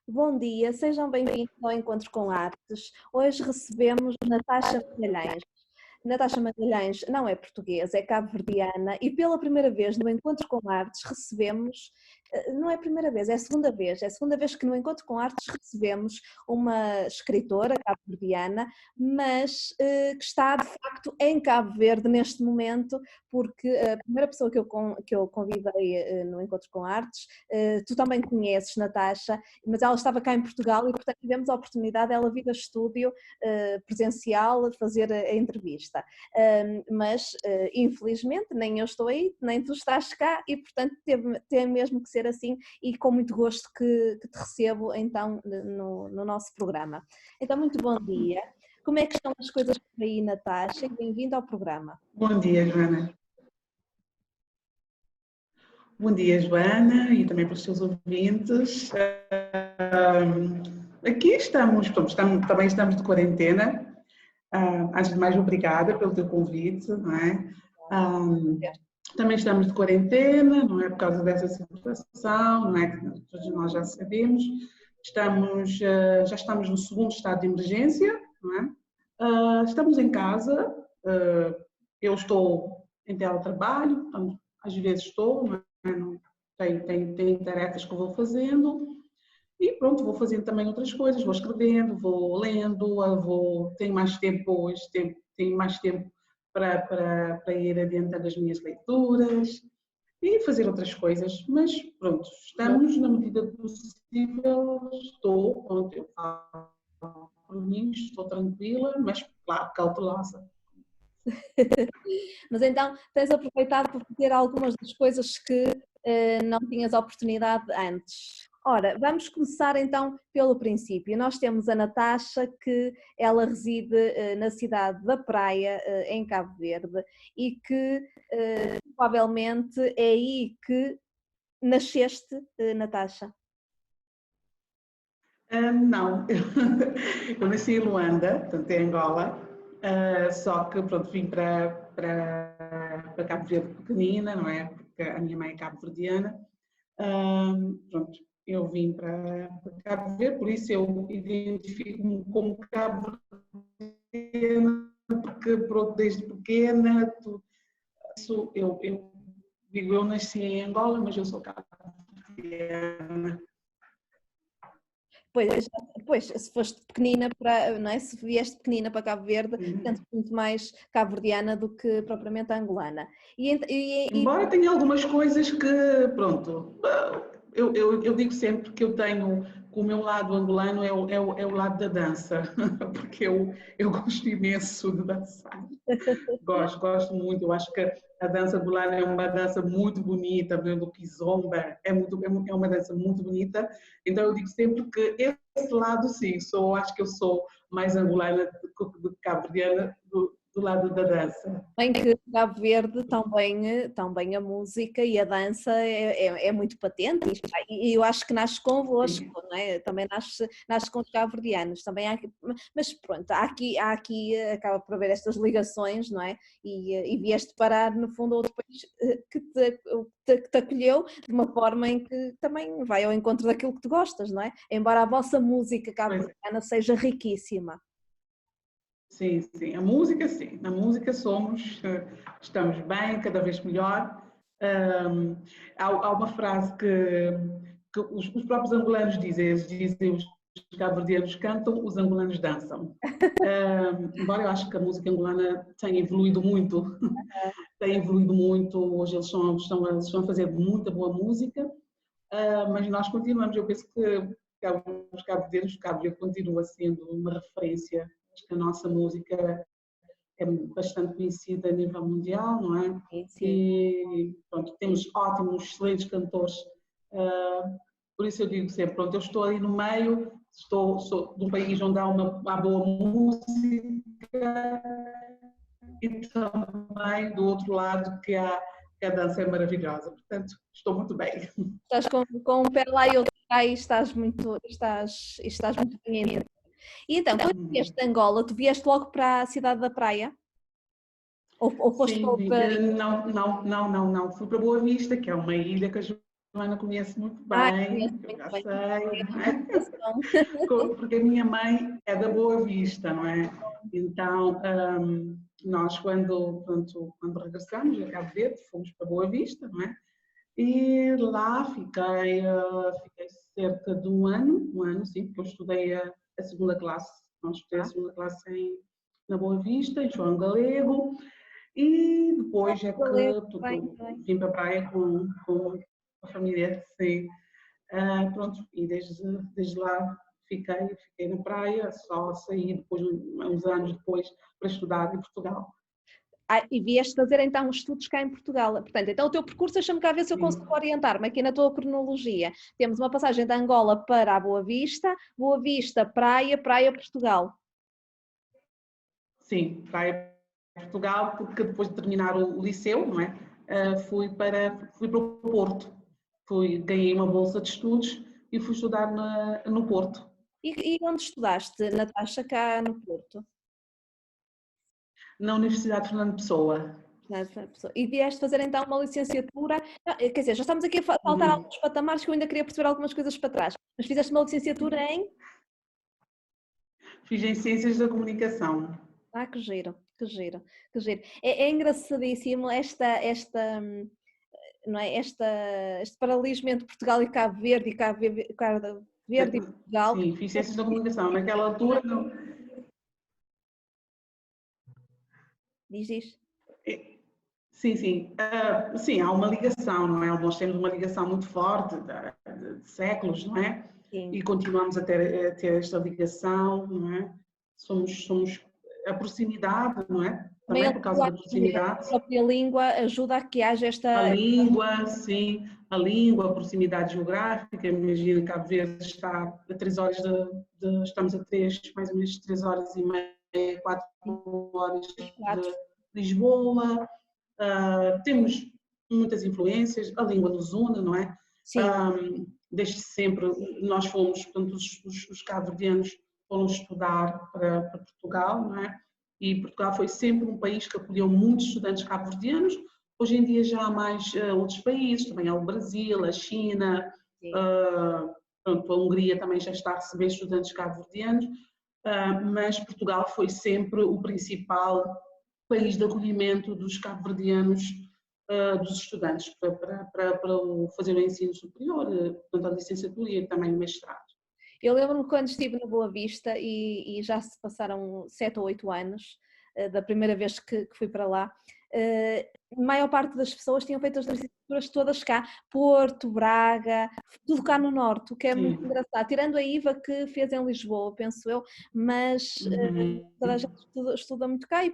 Bom dia, sejam bem-vindos ao Encontro com Artes. Hoje recebemos Natasha Magalhães. Natasha Magalhães não é portuguesa, é cabo-verdiana e pela primeira vez no Encontro com Artes recebemos, não é a primeira vez, é a segunda vez que no Encontro com Artes recebemos uma escritora cabo-verdiana, mas que está de facto em Cabo Verde neste momento, porque a primeira pessoa que eu convidei no Encontro com Artes, tu também conheces, Natasha, mas ela estava cá em Portugal e portanto tivemos a oportunidade dela vir a estúdio presencial fazer a entrevista. Mas infelizmente nem eu estou aí, nem tu estás cá e portanto teve mesmo que ser assim e com muito gosto que te recebo então no nosso programa. Então muito bom dia, como é que estão as coisas por aí, Natasha, e bem-vinda ao programa. Bom dia, Joana. Bom dia, Joana, e também para os seus ouvintes. Aqui estamos, também estamos de quarentena. Antes de mais, obrigada pelo teu convite, não é? Também estamos de quarentena, não é? Por causa dessa situação, não é? Que todos nós já sabemos. Já estamos no segundo estado de emergência, não é? Estamos em casa, eu estou em teletrabalho, às vezes estou, não é? Tenho tarefas que eu vou fazendo. E pronto, vou fazendo também outras coisas, vou escrevendo, vou lendo, tenho mais tempo hoje, tenho mais tempo para ir adiantando as minhas leituras e fazer outras coisas, mas pronto, estamos na medida do possível, pronto, eu falo por mim, estou tranquila, mas claro, cautelosa. Mas então tens aproveitado para fazer algumas das coisas que não tinhas oportunidade antes. Ora, vamos começar então pelo princípio. Nós temos a Natasha, que ela reside na cidade da Praia, em Cabo Verde, e que provavelmente é aí que nasceste, Natasha. Não, eu nasci em Luanda, portanto em Angola, só que pronto, vim para Cabo Verde pequenina, não é? Porque a minha mãe é cabo-verdiana. Pronto, eu vim para Cabo Verde, por isso eu identifico-me como cabo-verdiana, porque pronto, desde pequena, eu nasci em Angola, mas eu sou cabo-verdiana. Pois, se foste pequenina para, não é? Se vieste pequenina para Cabo Verde, sentes muito mais cabo-verdiana do que propriamente angolana. Embora tenha algumas coisas que, pronto, eu digo sempre que eu tenho, que o meu lado angolano é o lado da dança, porque eu gosto imenso de dançar. Gosto muito, eu acho que a dança angolana é uma dança muito bonita, do kizomba, é uma dança muito bonita, então eu digo sempre que esse lado sim, acho que eu sou mais angolana do que cabo-verdiana do lado da dança. Bem que Cabo Verde também a música e a dança é muito patente e eu acho que nasce convosco, não é? Também nasce com os cabo-verdianos, também há, mas pronto, há aqui acaba por haver estas ligações, não é? E vieste parar no fundo a outro país que te acolheu de uma forma em que também vai ao encontro daquilo que tu gostas, não é? Embora a vossa música cabo-verdiana seja riquíssima. Sim, sim, a música sim, na música estamos bem, cada vez melhor. Há uma frase que os próprios angolanos dizem, eles dizem os cabo-verdianos cantam, os angolanos dançam. Embora eu acho que a música angolana tenha evoluído muito, hoje eles estão a fazer muita boa música, mas nós continuamos, eu penso que os cabo-verdianos, Cabo Verde continua sendo uma referência. Acho que a nossa música é bastante conhecida a nível mundial, não é? Sim. E pronto, temos ótimos, excelentes cantores. Por isso eu digo sempre, pronto, eu estou ali no meio, sou de um país onde há boa música e também do outro lado que a dança é maravilhosa. Portanto, estou muito bem. Estás com um pé lá e outro cá e estás muito bem. E então, quando vieste de Angola, tu vieste logo para a cidade da Praia? Ou foste Sim, não. Fui para Boa Vista, que é uma ilha que a Joana conhece muito Conheço bem, eu muito já bem. sei, não é? Porque a minha mãe é da Boa Vista, não é? Então, nós quando regressamos a Cabo Verde, fomos para Boa Vista, não é? E lá fiquei cerca de um ano sim, porque eu estudei a segunda classe, não estudei a segunda classe na Boa Vista, em João Galego, e depois é Galego, que bem, bem. vim para a praia com a família, sim. Pronto, e desde lá fiquei na praia, só saí depois, uns anos depois, para estudar em Portugal. E vieste fazer então estudos cá em Portugal. Portanto, então o teu percurso, deixa-me cá ver se eu Sim, consigo orientar-me aqui na tua cronologia. Temos uma passagem de Angola para a Boa Vista, praia, praia, Portugal. sim, praia Portugal, porque depois de terminar o liceu, não é? Fui para o Porto. Ganhei uma bolsa de estudos e fui estudar no Porto, E onde estudaste, Natasha, cá no Porto? na Universidade Fernando Pessoa. E vieste fazer então uma licenciatura. Quer dizer, já estamos aqui a faltar Uhum. alguns patamares que eu ainda queria perceber algumas coisas para trás. Mas fizeste uma licenciatura em. Fiz em Ciências da Comunicação. Que giro, que giro, que giro. É engraçadíssimo não é? Este paralelismo entre Portugal e Cabo Verde, e Cabo Verde e Portugal. Sim, fiz Ciências da Comunicação. Naquela altura, não. Diz. Sim, sim. Sim, há uma ligação, não é? Nós temos uma ligação muito forte de séculos, não é? Sim. E continuamos a ter esta ligação, não é? Somos a proximidade, não é? Também Também por causa da a proximidade. própria língua ajuda a que haja A esta. língua, sim, a proximidade geográfica. Imagina, Cabo Verde está a 3 horas estamos mais ou menos 3 horas e meia, 4 horas de Lisboa. Temos muitas influências, a língua nos une, não é? Sim, Desde sempre, nós fomos, portanto, os cabo-verdianos foram estudar para Portugal, não é? E Portugal foi sempre um país que acolheu muitos estudantes cabo-verdianos. Hoje em dia já há mais outros países, também há o Brasil, a China, sim. pronto, a Hungria também já está a receber estudantes cabo-verdianos, mas Portugal foi sempre o principal país de acolhimento dos cabo-verdianos, dos estudantes, para fazer o ensino superior, portanto a licenciatura e também o mestrado. Eu lembro-me quando estive na Boa Vista e já se passaram 7 ou 8 anos da primeira vez que fui para lá. A maior parte das pessoas tinham feito as licenciaturas todas cá, Porto, Braga, tudo cá no Norte, o que é muito Sim. engraçado. Tirando a Iva que fez em Lisboa, penso eu, mas toda a gente estuda muito cá e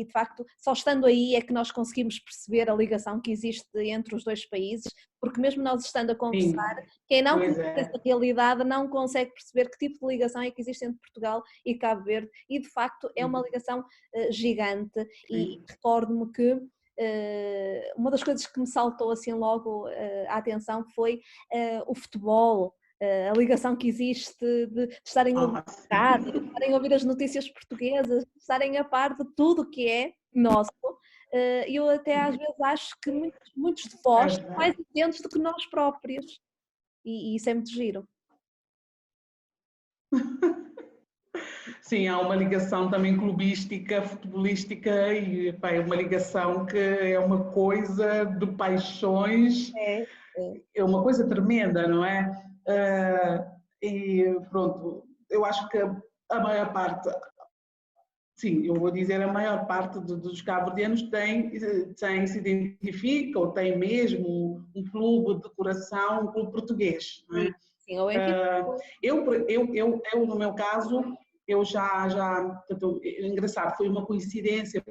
de facto só estando aí é que nós conseguimos perceber a ligação que existe entre os dois países, porque mesmo nós estando a conversar, Sim, quem não pois conhece é. essa realidade não consegue perceber que tipo de ligação é que existe entre Portugal e Cabo Verde e de facto é uma ligação gigante e Sim. recordo-me que uma das coisas que me saltou assim logo à atenção foi o futebol, a ligação que existe de estarem a ouvir rádio, de estarem a ouvir as notícias portuguesas, de estarem a par de tudo o que é nosso. Eu até às vezes acho que muitos de vós são mais atentos do que nós próprios e isso é muito giro. Sim, há uma ligação também clubística, futebolística e pá, é uma ligação que é uma coisa de paixões, É, é. é uma coisa tremenda, não é? E pronto, eu acho que a maior parte, sim, eu vou dizer a maior parte dos cabo-verdianos se identifica ou tem mesmo um clube de coração, um clube português, não Sim, é? sim, ou enfim. No meu caso, portanto, engraçado, foi uma coincidência,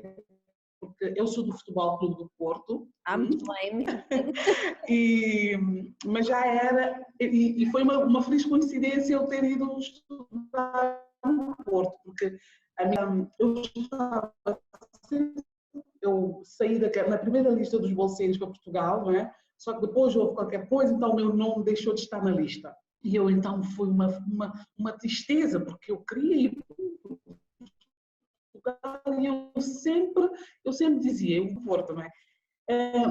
porque eu sou do Futebol Clube do Porto, Muito bem, muito bem. mas já era, e foi uma feliz coincidência eu ter ido estudar no Porto, porque eu saí na primeira lista dos bolseiros para Portugal, não é? Só que depois houve qualquer coisa, então o meu nome deixou de estar na lista. E eu então foi uma tristeza, porque eu queria ir para Portugal e eu sempre dizia, eu vou Porto, não é?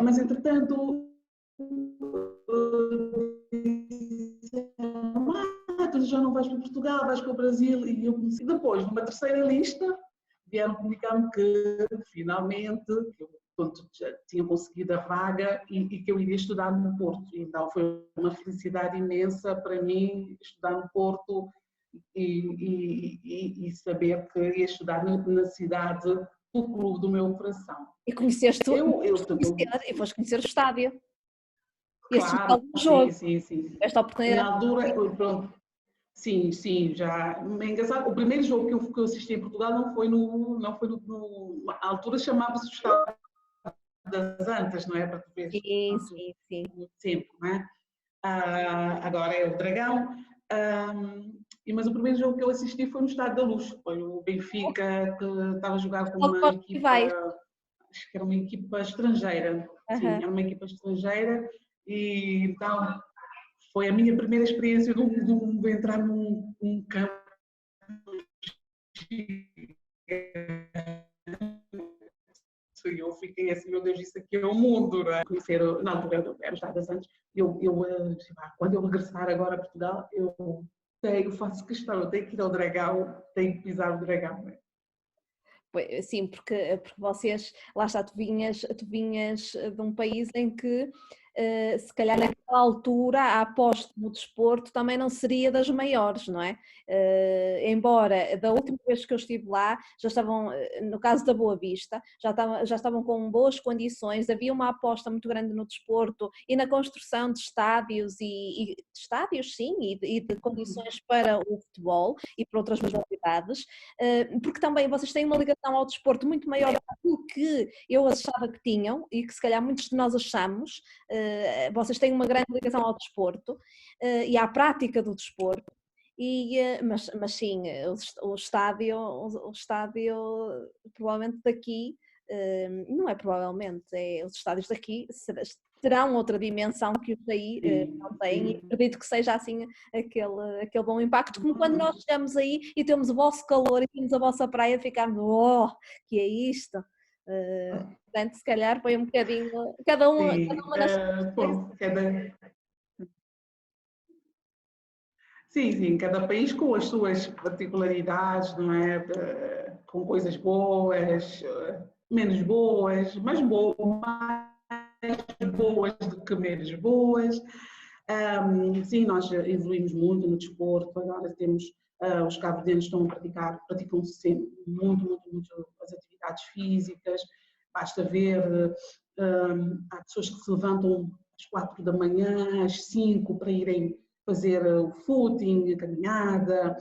Mas entretanto Tu já não vais para Portugal, vais para o Brasil. E eu comecei. Depois, numa terceira lista, vieram comunicar-me que finalmente que eu, pronto, já tinha conseguido a vaga e que eu iria estudar no Porto. Então foi uma felicidade imensa para mim estudar no Porto e saber que ia estudar na cidade do clube do meu coração. E conheceste, e foste conhecer o estádio. E assistir Claro, algum jogo. sim. Esta Na oportunidade. altura, pronto, sim, já. É engraçado, o primeiro jogo que eu assisti em Portugal não foi à altura chamava-se o Estado das Antas, não é? Para tu veres, Sim. muito tempo, não é? Agora é o Dragão. Mas o primeiro jogo que eu assisti foi no Estádio da Luz, foi o Benfica, que estava a jogar com uma equipa, acho que era uma equipa estrangeira, sim, era uma equipa estrangeira, e então foi a minha primeira experiência de entrar num campo. Eu fiquei assim, meu Deus, isso aqui é o mundo, não é? Conhecer, na altura, era os dados antes, quando eu regressar agora a Portugal, eu faço questão, eu tenho que ir ao Dragão, tenho que pisar o Dragão. Não é? Sim, porque vocês, lá está, tu vinhas de um país em que se calhar naquela altura a aposta no desporto também não seria das maiores, não é? Embora da última vez que eu estive lá, já estavam, no caso da Boa Vista, já estavam com boas condições, havia uma aposta muito grande no desporto e na construção de estádios e estádios sim, e de condições para o futebol e para outras modalidades, porque também vocês têm uma ligação ao desporto muito maior do que eu achava que tinham e que se calhar muitos de nós achamos. Vocês têm uma grande ligação ao desporto e à prática do desporto. Mas sim, o estádio provavelmente daqui, não é provavelmente, os estádios daqui terão outra dimensão que os daí não têm, e acredito que seja assim aquele bom impacto, como quando nós chegamos aí e temos o vosso calor e temos a vossa praia, ficamos, oh, que é isto? Portanto, se calhar foi um bocadinho, cada uma das Sim, cada país com as suas particularidades, não é? Com coisas boas, menos boas, mais boas do que menos boas. Sim, nós evoluímos muito no desporto, agora temos, os cabo-verdianos praticam sempre muito as atividades físicas, basta ver, há pessoas que se levantam às 4 da manhã, às 5 para irem fazer o footing, a caminhada,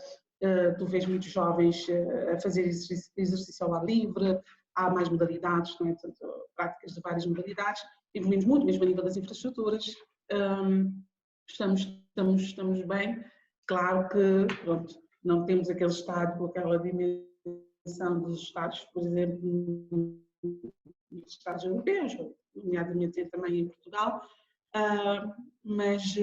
tu vês muitos jovens a fazer exercício ao ar livre, há mais modalidades, não é? Portanto, práticas de várias modalidades, evoluímos muito, mesmo a nível das infraestruturas, estamos bem. Claro que pronto, não temos aquele estádio com aquela dimensão dos estádios, por exemplo, nos Estados europeus, nomeadamente também em Portugal, mas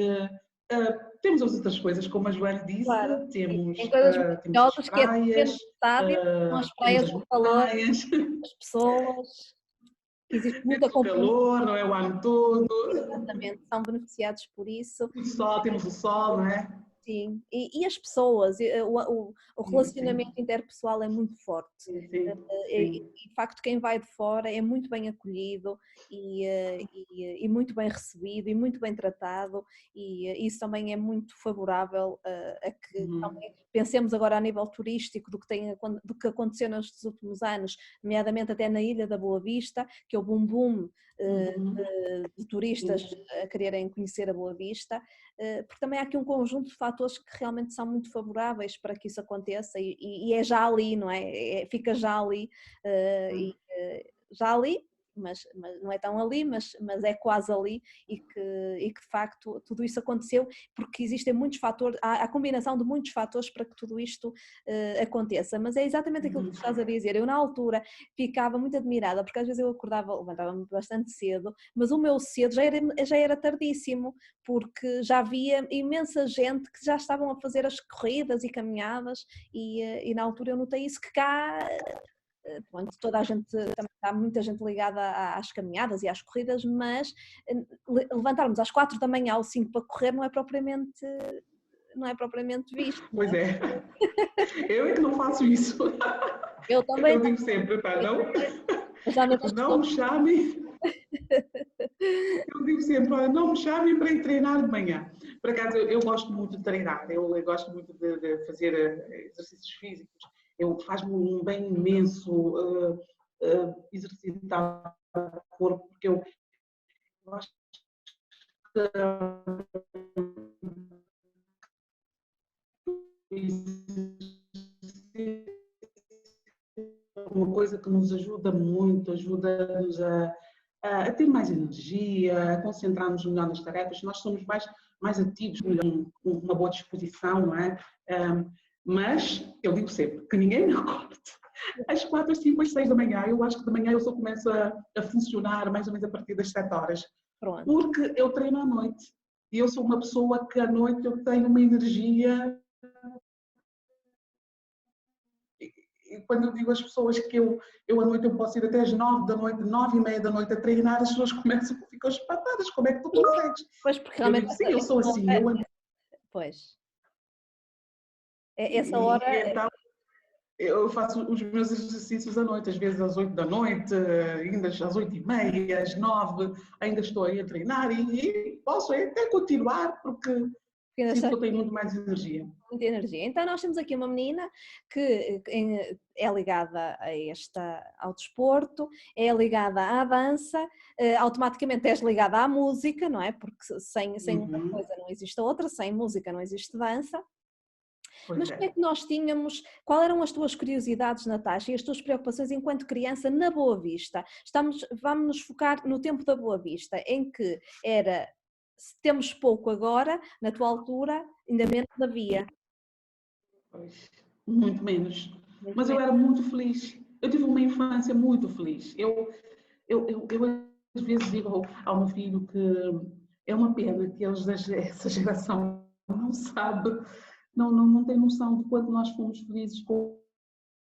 temos as outras coisas, como a Joana disse, claro, temos coisas as maravilhosas que é dentro do praias, estádio, com as praias, temos o as calor, praias, as pessoas, que existe muita temos o companhia, calor, não é o ano todo, exatamente, são beneficiados por isso. o sol, temos o sol, não é? Sim, e as pessoas, o relacionamento interpessoal é muito forte. E de facto quem vai de fora é muito bem acolhido e muito bem recebido e muito bem tratado, e isso também é muito favorável a que também pensemos agora a nível turístico do que aconteceu nestes últimos anos, nomeadamente até na Ilha da Boa Vista, que é o boom de turistas a quererem conhecer a Boa Vista, porque também há aqui um conjunto de fatores que realmente são muito favoráveis para que isso aconteça e é já ali, não é? Fica já ali, já ali, mas não é tão ali, mas é quase ali, e que de facto tudo isso aconteceu porque existem muitos fatores, há a combinação de muitos fatores para que tudo isto aconteça, mas é exatamente aquilo que tu estás a dizer. Eu na altura ficava muito admirada, porque às vezes eu levantava-me bastante cedo, mas o meu cedo já era tardíssimo, porque já havia imensa gente que já estavam a fazer as corridas e caminhadas, e na altura eu notei isso, que cá pronto, toda a gente, também está muita gente ligada às caminhadas e às corridas, mas levantarmos às 4 da manhã ou 5 para correr não é propriamente visto. Não Pois é? é, eu é que não faço isso. Eu também Eu digo sempre, pá, já não não me chamem. Eu digo sempre, olha, não me chamem para ir treinar de manhã. Por acaso, eu gosto muito de treinar, eu gosto muito de fazer exercícios físicos. Faz-me um bem imenso exercitar o corpo, porque eu gosto de uma coisa que nos ajuda muito, ajuda-nos a ter mais energia, a concentrar-nos melhor nas tarefas. Nós somos mais ativos, com uma boa disposição, não é? Mas eu digo sempre que ninguém me acorde às 4, às 5, às 6 da manhã. Eu acho que de manhã eu só começo a funcionar mais ou menos a partir das 7 horas. Pronto. Porque eu treino à noite. E eu sou uma pessoa que à noite eu tenho uma energia. E quando eu digo às pessoas que eu à noite eu posso ir até às 9 da noite, 9 e meia da noite a treinar, as pessoas ficam espatadas. Como é que tu consegues? Pois, porque Eu realmente digo, sim, eu sou assim. Pois. Essa hora. Então, eu faço os meus exercícios à noite, às vezes às 8 da noite, ainda às 8 e meia, às 9, ainda estou aí a treinar e posso até continuar porque sinto que eu tenho muito mais energia. Muita energia. Então nós temos aqui uma menina que é ligada ao desporto, é ligada à dança, automaticamente és ligada à música, não é? Porque sem uma coisa não existe a outra, sem música não existe dança. Mas como é que nós tínhamos, qual eram as tuas curiosidades, Natasha, e as tuas preocupações enquanto criança na Boa Vista? Vamos nos focar no tempo da Boa Vista, em que temos pouco agora, na tua altura, ainda menos havia. Pois, muito menos. Mas eu era muito feliz. Eu tive uma infância muito feliz. Eu às vezes digo ao meu filho que é uma pena que eles dessa geração não sabe, não tem noção de quanto nós fomos felizes com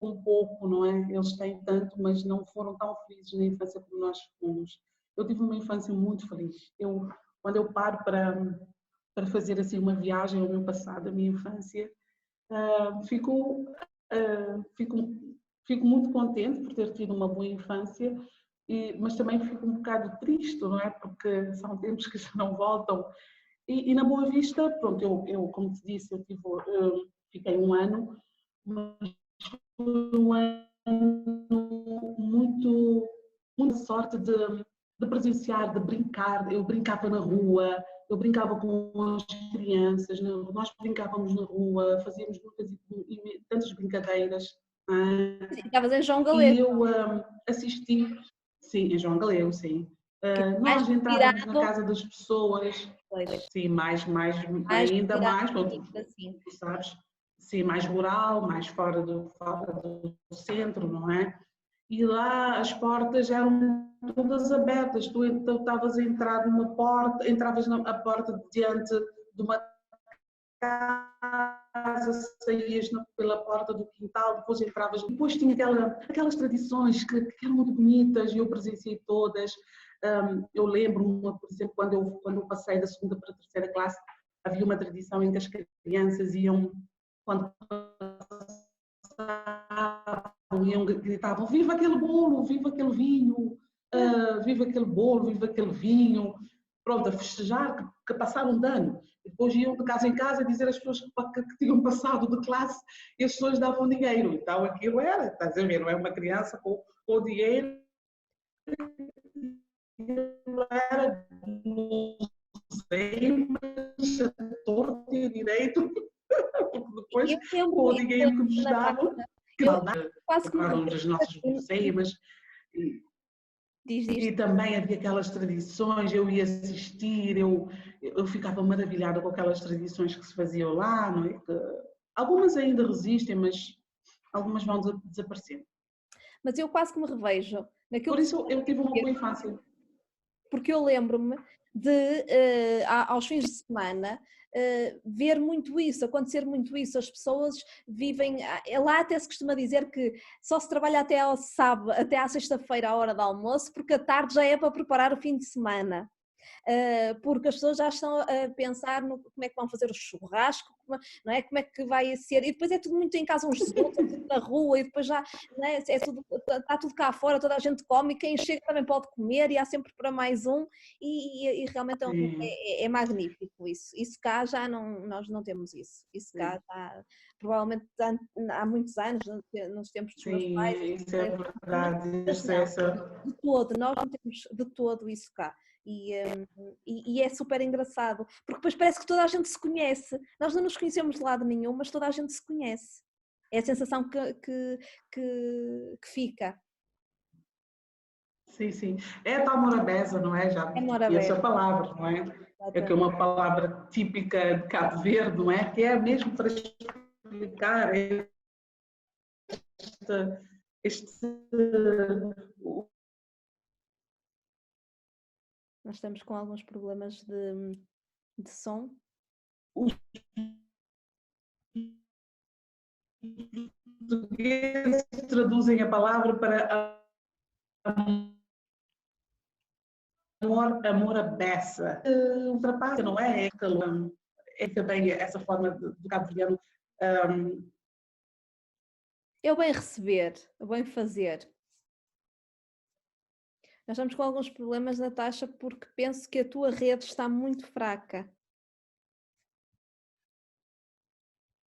um pouco, não é? Eles têm tanto, mas não foram tão felizes na infância como nós fomos. Eu tive uma infância muito feliz. Quando eu paro para fazer assim uma viagem ao meu passado, à minha infância, fico muito contente por ter tido uma boa infância, mas também fico um bocado triste, não é? Porque são tempos que já não voltam. E na Boa Vista, pronto, eu como te disse, fiquei um ano, mas foi um ano muita sorte de presenciar, de brincar. Eu brincava na rua, eu brincava com as crianças, nós brincávamos na rua, fazíamos tantas brincadeiras. Estavas em João E Galego. eu assisti, sim, em João Galego, sim. Nós entrávamos na casa das pessoas, sim, ainda mais, tu sabes, sim, mais rural, mais fora do centro, não é? E lá as portas eram todas abertas, tu estavas a entrar numa porta, entravas na porta diante de uma casa, saías pela porta do quintal, depois entravas, depois tinha aquelas tradições que eram muito bonitas e eu presenciei todas. Eu lembro-me, por exemplo, quando eu passei da 2ª para a 3ª classe, havia uma tradição em que as crianças iam, quando gritavam, viva aquele bolo, viva aquele vinho, viva aquele bolo, viva aquele vinho, pronto, a festejar que passaram de ano. Depois iam de casa em casa dizer às pessoas que tinham passado de classe e as pessoas davam dinheiro. Então aquilo era, estás a ver, não é uma criança com dinheiro, era, não sei, mas a torto e direito, porque depois com o dinheiro que nos davam, falavam das nossas guloseimas. E também havia aquelas tradições, eu ia assistir, eu ficava maravilhada com aquelas tradições que se faziam lá, não é? Algumas ainda resistem, mas algumas vão desaparecendo. Mas eu quase que me revejo naquilo. Por isso eu tive uma boa infância. Porque eu lembro-me de, aos fins de semana, ver muito isso, acontecer muito isso. As pessoas vivem, lá até se costuma dizer que só se trabalha até ao sábado, até à sexta-feira à hora do almoço, porque a tarde já é para preparar o fim de semana. Porque as pessoas já estão a pensar no como é que vão fazer o churrasco, não é? Como é que vai ser, e depois é tudo muito em casa uns dos outros, é tudo na rua, e depois já, não é? Está tudo cá fora, toda a gente come, e quem chega também pode comer, e há sempre para mais um, e realmente é magnífico isso. Isso cá já não, nós não temos isso. Isso cá já, provavelmente há muitos anos, nos tempos dos meus pais. Sim, isso é verdade. De todo, nós não temos de todo isso cá. E é super engraçado, porque depois parece que toda a gente se conhece. Nós não nos conhecemos de lado nenhum, mas toda a gente se conhece. É a sensação que fica. Sim, sim. É a tal morabeza, não é? Já conheço a palavra, não é? É que é uma palavra típica de Cabo Verde, não é? Que é mesmo para explicar este Nós estamos com alguns problemas de som. Os portugueses traduzem a palavra para amor à beça. Ultrapassa, não é? É também essa forma do cabo-verdiano. É o bem receber, o bem fazer. Nós estamos com alguns problemas, Natasha, porque penso que a tua rede está muito fraca.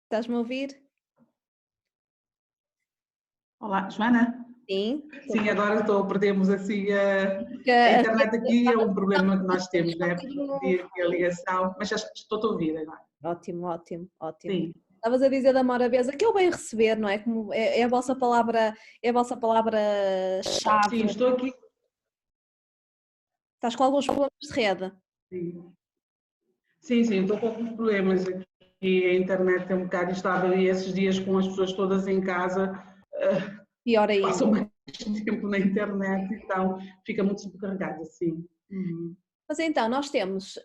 Estás-me a ouvir? Olá, Joana? Sim. Sim, agora perdemos assim a internet aqui, é um problema que nós temos, né? Perdi aqui a ligação, mas já estou a ouvir agora. Ótimo, ótimo, ótimo. Sim. Estavas a dizer da morabeza, que é o bem receber, não é? Como é a vossa palavra, é a vossa palavra-chave. Sim, estou aqui. Estás com alguns problemas de rede. Sim, estou com alguns problemas aqui, a internet é um bocado instável e esses dias com as pessoas todas em casa pior ainda. Passam mais tempo na internet, então fica muito sobrecarregado, assim. Mas então, nós temos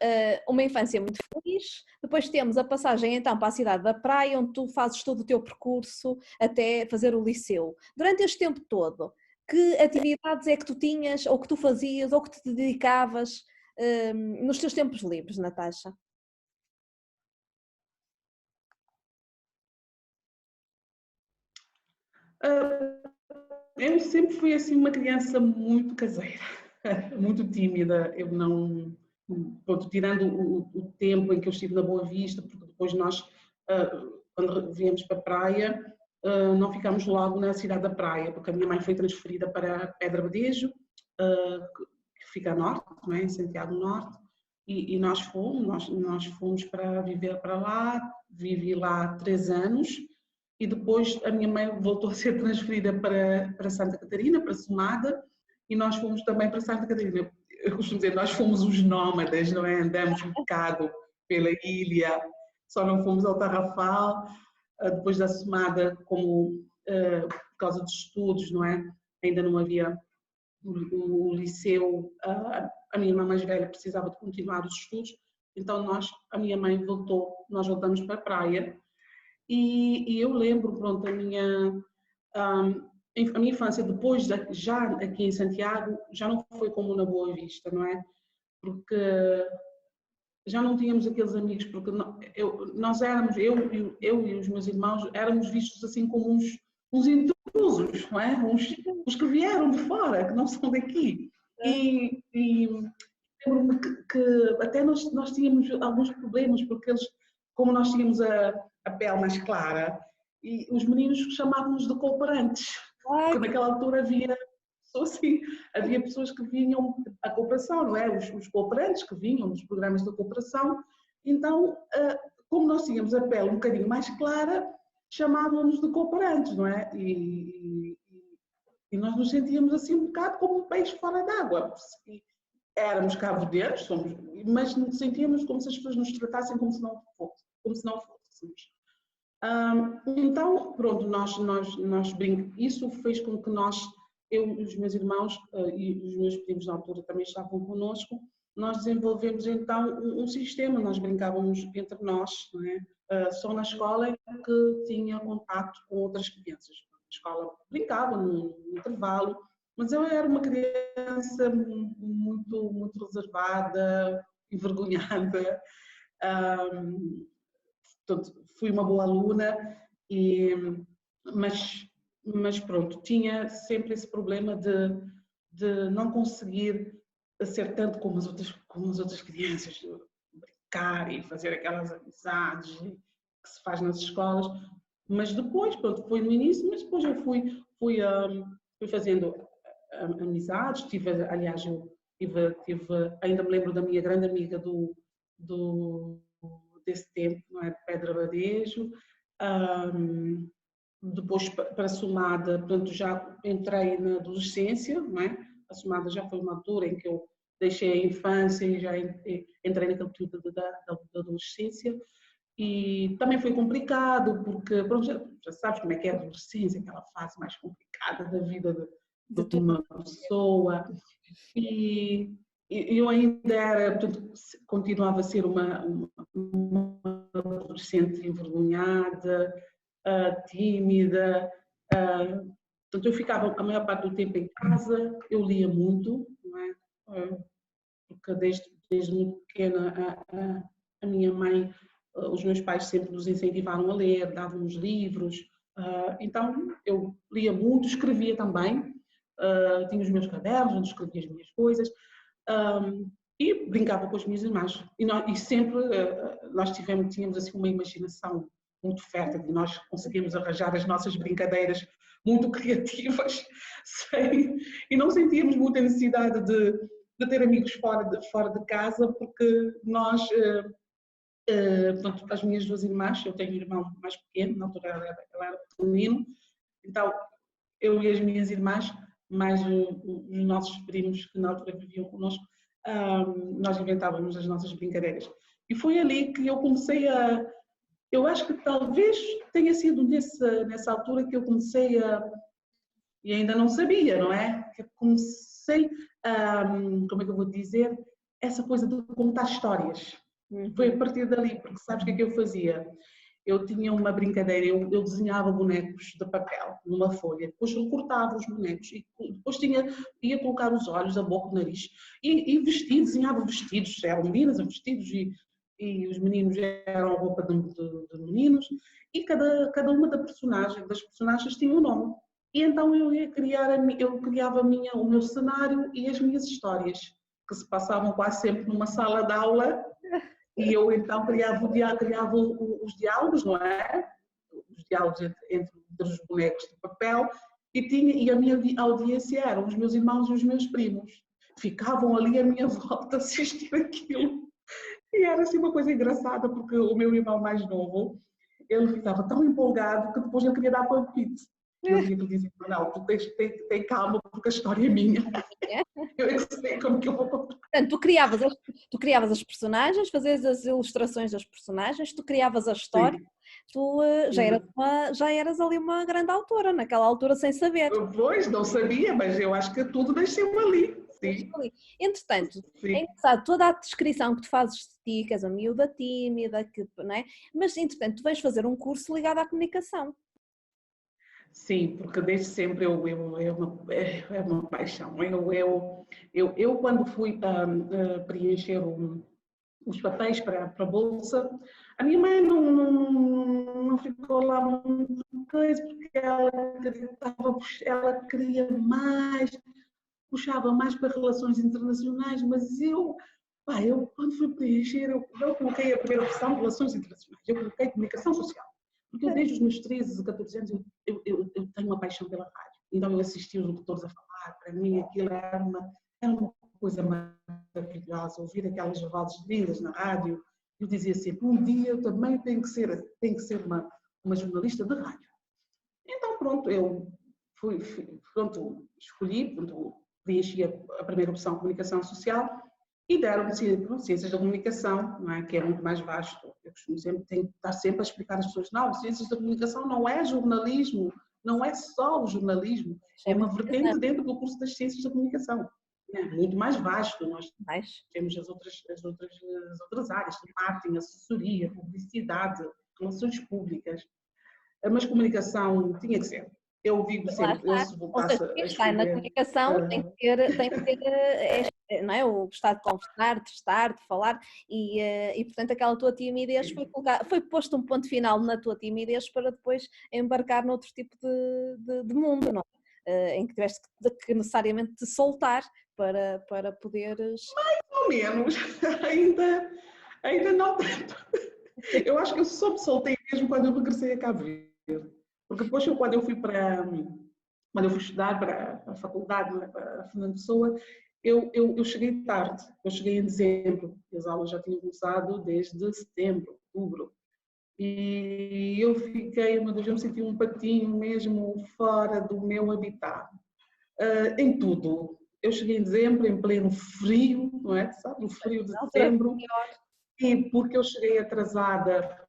uma infância muito feliz, depois temos a passagem então para a cidade da Praia, onde tu fazes todo o teu percurso até fazer o liceu. Durante este tempo todo, que atividades é que tu tinhas, ou que tu fazias, ou que te dedicavas nos teus tempos livres, Natasha? Eu sempre fui assim uma criança muito caseira, muito tímida. Eu não, tirando o tempo em que eu estive na Boa Vista, porque depois nós, quando viemos para a praia, não ficámos logo na cidade da praia, porque a minha mãe foi transferida para Pedra Badejo, que fica a norte, não é? Em Santiago Norte, e nós fomos para viver para lá, vivi lá 3 anos, e depois a minha mãe voltou a ser transferida para Santa Catarina, para Somada, e nós fomos também para Santa Catarina. Eu costumo dizer, nós fomos os nómadas, não é? Andamos um bocado pela ilha, só não fomos ao Tarrafal, depois da Somada, como por causa dos estudos, não é? Ainda não havia o liceu, a minha irmã mais velha precisava de continuar os estudos, então a minha mãe nós voltamos para a praia, e eu lembro, pronto, a minha infância depois, já aqui em Santiago, já não foi como na Boa Vista, não é? Porque já não tínhamos aqueles amigos, porque nós éramos, eu e os meus irmãos, éramos vistos assim como uns intrusos, não é? Os que vieram de fora, que não são daqui. E lembro-me que até nós tínhamos alguns problemas, porque eles, como nós tínhamos a pele mais clara, e os meninos chamavam-nos de cooperantes, porque naquela altura havia pessoas que vinham à cooperação, não é? Os cooperantes que vinham dos programas da cooperação, então, como nós tínhamos a pele um bocadinho mais clara, chamavam-nos de cooperantes, não é? E nós nos sentíamos assim um bocado como um peixe fora d'água. Éramos cabo-verdianos, mas nos sentíamos como se as pessoas nos tratassem como se não fôssemos. Então, pronto, isso fez com que eu e os meus irmãos e os meus primos na altura também estavam connosco, nós desenvolvemos então um sistema, nós brincávamos entre nós, não é? Só na escola é que tinha contato com outras crianças. Na escola brincava no intervalo, mas eu era uma criança muito reservada, envergonhada. Portanto, fui uma boa aluna, mas pronto, tinha sempre esse problema de não conseguir ser tanto como as outras crianças, de brincar e fazer aquelas amizades que se faz nas escolas. Mas depois, pronto, foi no início, mas depois eu fui fazendo amizades. Aliás, eu ainda me lembro da minha grande amiga desse tempo, não é? De Pedra Badejo. Depois, para a Somada, portanto, já entrei na adolescência, não é? A Somada já foi uma altura em que eu deixei a infância e já entrei naquele período da adolescência. E também foi complicado, porque pronto, já sabes como é que é a adolescência, aquela fase mais complicada da vida de uma pessoa. E eu ainda era, portanto, continuava a ser uma adolescente envergonhada, tímida. Portanto, eu ficava a maior parte do tempo em casa, eu lia muito, não é? Porque desde muito pequena a minha mãe, os meus pais sempre nos incentivaram a ler, davam-nos livros. Então, eu lia muito, escrevia também. Tinha os meus cadernos, onde escrevia as minhas coisas. E brincava com as minhas irmãs. E sempre nós tínhamos assim uma imaginação muito fértil e nós conseguimos arranjar as nossas brincadeiras muito criativas e não sentíamos muita necessidade de ter amigos fora de casa, porque nós, as minhas duas irmãs, eu tenho um irmão mais pequeno, na altura ela era pequenino, então eu e as minhas irmãs, mais os nossos primos que na altura viviam connosco, nós inventávamos as nossas brincadeiras. E foi ali que eu comecei eu acho que talvez tenha sido nessa altura que eu comecei e ainda não sabia, não é? Que eu comecei, como é que eu vou dizer, essa coisa de contar histórias. Foi a partir dali, porque sabes o que é que eu fazia? Eu tinha uma brincadeira, eu desenhava bonecos de papel numa folha, depois recortava os bonecos e depois ia colocar os olhos, a boca, o nariz e desenhava vestidos, eram meninas a vestidos e os meninos eram a roupa de meninos e cada uma das personagens tinha um nome. E então eu criava o meu cenário e as minhas histórias, que se passavam quase sempre numa sala de aula. E eu então criava os diálogos, não é? Os diálogos entre os bonecos de papel e a minha audiência eram os meus irmãos e os meus primos. Ficavam ali à minha volta a assistir aquilo. E era assim uma coisa engraçada, porque o meu irmão mais novo, ele ficava tão empolgado que depois ele queria dar palpite. Eu tinha que dizer, não, tu tem calma porque a história é minha. Eu é que sei como que eu vou contar. Portanto, tu criavas as personagens, fazias as ilustrações das personagens, tu criavas a história, sim. Tu já eras ali uma grande autora, naquela altura sem saber. Pois, não sabia, mas eu acho que tudo nasceu ali. Sim. Entretanto, sim. É engraçado, toda a descrição que tu fazes de ti, que és uma miúda tímida, não é? Mas entretanto tu vais fazer um curso ligado à comunicação. Sim, porque desde sempre é uma paixão. Eu quando fui preencher os papéis para a bolsa, a minha mãe não ficou lá muito coisa, porque ela queria mais, puxava mais para relações internacionais, mas eu quando fui preencher, eu coloquei a primeira opção, relações internacionais, eu coloquei comunicação social. Porque eu desde os meus 13, 14 anos eu tenho uma paixão pela rádio. Então eu assisti os locutores a falar, para mim aquilo era uma coisa maravilhosa, ouvir aquelas vozes lindas na rádio. Eu dizia sempre, um dia eu também tenho que ser uma jornalista de rádio. Então pronto, eu escolhi, preenchi a primeira opção, comunicação social, e deram-me ciências da comunicação, não é? Que é muito mais vasto. Eu costumo tenho que estar sempre a explicar às pessoas, não, ciências da comunicação não é jornalismo, não é só o jornalismo, é uma vertente dentro do curso das ciências da comunicação. é muito mais vasto. Nós Mais. temos as outras áreas, marketing, assessoria, publicidade, relações públicas. Mas comunicação tinha que ser. Eu digo Lá sempre, eu está. se Ou voltasse seja, a quem está na escolher, comunicação tem que ter não é? O gostar de conversar, de estar, de falar e portanto aquela tua timidez foi posto um ponto final na tua timidez para depois embarcar noutro tipo de mundo, não é? Em que tiveste que necessariamente te soltar para poderes... ou menos, ainda não tanto. Eu acho que eu só me soltei mesmo quando eu regressei a Cabo Verde. Porque depois, quando eu fui estudar para a faculdade, para a Fernando Pessoa, eu cheguei tarde. Eu cheguei em dezembro. E as aulas já tinham começado desde setembro, outubro. E eu fiquei, meu Deus, eu me senti um patinho mesmo fora do meu habitat. Em tudo. Eu cheguei em dezembro, em pleno frio, não é? Sabe? No frio de dezembro. E porque eu cheguei atrasada,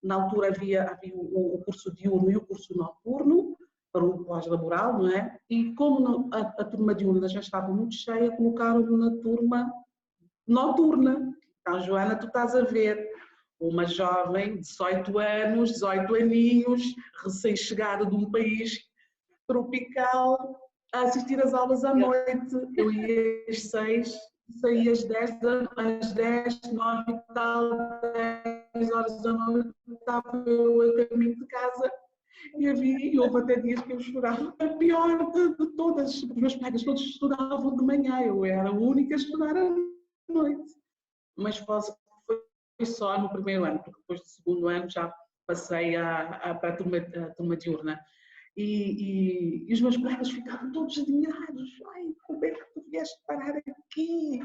na altura havia o curso diurno e o curso noturno, para o pós-laboral, não é? E como a turma diurna já estava muito cheia, colocaram-me na turma noturna. Então, Joana, tu estás a ver uma jovem, 18 anos, 18 aninhos, recém-chegada de um país tropical, a assistir às aulas à noite. Eu ia às 6, saía às 10, 9 e tal, 10 horas da noite, estava eu a caminho de casa e houve até dias que eu chorava. A pior de todas, os meus colegas todos estudavam de manhã, eu era a única a estudar à noite. Mas foi só no primeiro ano, porque depois do segundo ano já passei para a turma diurna. E os meus colegas ficavam todos admirados. Ai, como é que tu vieste parar aqui?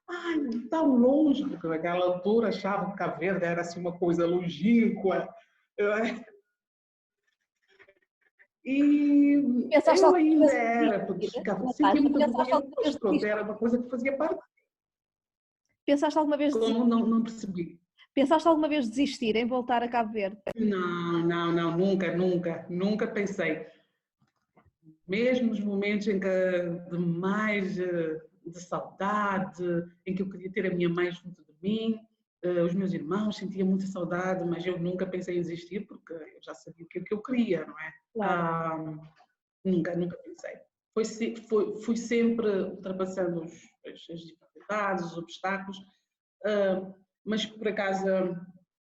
Ai, tão longe, porque naquela altura achavam que Cabo Verde era assim uma coisa longínqua. E eu ainda era, porque sentia muita vergonha, mas pronto, era uma coisa que fazia parte. Pensaste alguma vez Como não percebi? Pensaste alguma vez desistir em voltar a Cabo Verde? Não, nunca pensei. Mesmo nos momentos em que de mais de saudade, em que eu queria ter a minha mãe junto de mim, os meus irmãos, sentia muita saudade, mas eu nunca pensei em desistir porque eu já sabia o que eu queria, não é? Claro. Nunca pensei. Fui sempre ultrapassando as dificuldades, os obstáculos, mas por acaso